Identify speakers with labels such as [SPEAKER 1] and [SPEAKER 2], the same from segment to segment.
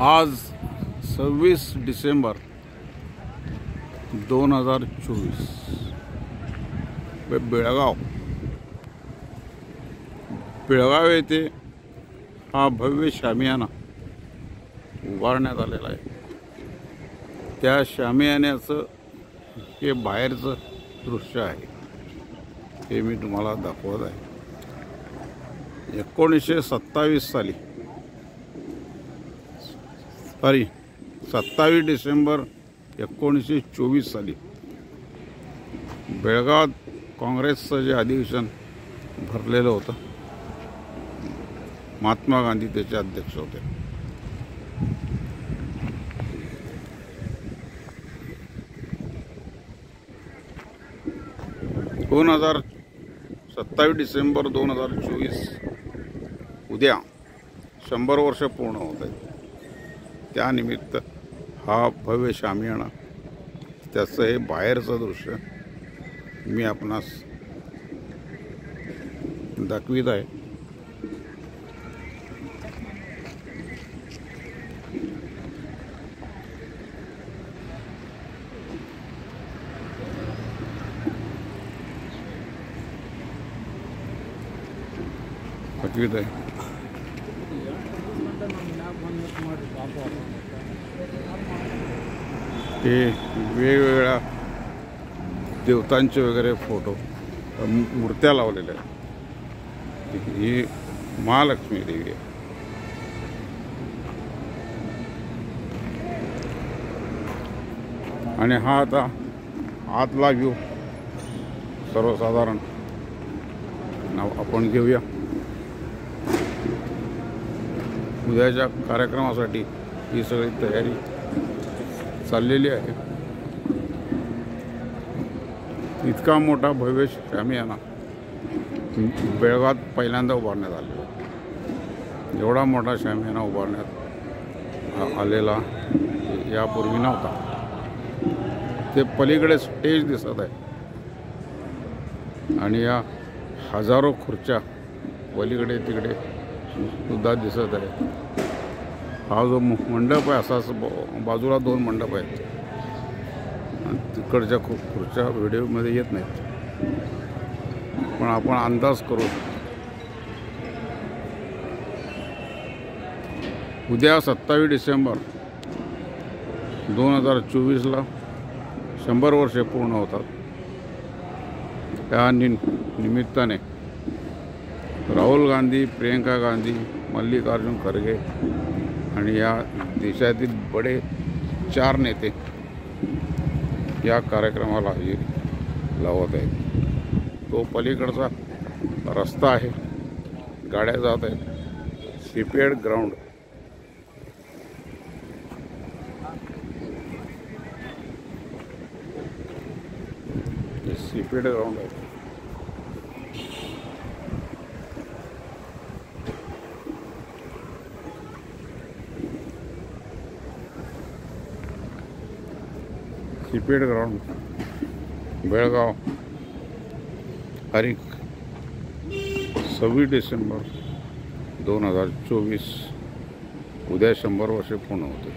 [SPEAKER 1] आज 26 डिसेंबर 2024 बेळगाव येथे हा भव्य शामियाना उभारण्यात आलेला आहे। त्या शामियान्याचं हे बाहेरचं दृश्य आहे, हे मी तुम्हाला दाखवत आहे। 1927 साली 27 डिसेंबर 1924 साली बेळगावात काँग्रेसचं जे अधिवेशन भरलेलं होतं, महात्मा गांधी त्याचे अध्यक्ष होते। - 27 डिसेंबर 2024 उद्या 100 वर्ष पूर्ण होत आहेत। त्यानिमित्त हा भव्य शामियाना, त्याचं हे बाहेरचं दृश्य मी आपणास दाखवित आहे। हे वेगवेगळ्या देवतांचे वगैरे फोटो, मूर्त्या लावलेल्या आहेत। ही महालक्ष्मी देवी आहे। आणि हा आता आतला व्ह्यू सर्वसाधारण आपण घेऊया। उद्याच्या कार्यक्रमासाठी ही सगळी तयारी चाललेली आहे। इतका मोठा भव्य शामियाना बेळगावात पहिल्यांदा उभारण्यात आलेला आहे। एवढा मोठा शामियाना उभारण्यात आलेला यापूर्वी नव्हता। ते पलीकडे स्टेज दिसत आहे आणि या हजारो खुर्च्या पलीकडे तिकडे सुद्धा दिसत आहे। हा जो मंडप आहे, असाच बाजूला 2 मंडप आहेत। तिकडच्या खूप खुर्च्या व्हिडिओमध्ये येत नाहीत, पण आपण अंदाज करू। उद्या 27 डिसेंबर 2024ला 100 वर्षे पूर्ण होतात। त्या निमित्ताने राहुल गांधी, प्रियंका गांधी, मल्लिकार्जुन खरगे आणि या देशातील बडे 4 नेते या कार्यक्रमाला हजेरी लावत आहेत। तो पलीकडचा रस्ता आहे, गाड्या जात आहेत। सीपीएड ग्राउंड, सीपीएड ग्राउंड आहे। सीपीएड ग्राउंड बेळगाव, तारीख 26 डिसेंबर 2024 उद्या 100 वर्षे पूर्ण होते।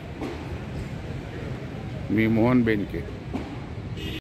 [SPEAKER 1] मी मोहन बेनके।